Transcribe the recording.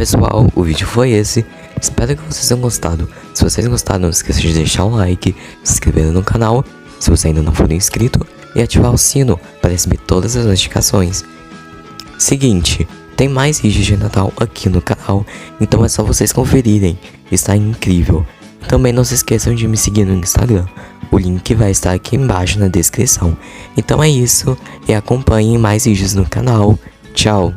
pessoal, o vídeo foi esse. Espero que vocês tenham gostado. Se vocês gostaram, não esqueça de deixar o like, se inscrever no canal, se você ainda não for inscrito, e ativar o sino para receber todas as notificações. Seguinte, tem mais vídeos de Natal aqui no canal, então é só vocês conferirem, está incrível. Também não se esqueçam de me seguir no Instagram, o link vai estar aqui embaixo na descrição. Então é isso, e acompanhem mais vídeos no canal. Tchau!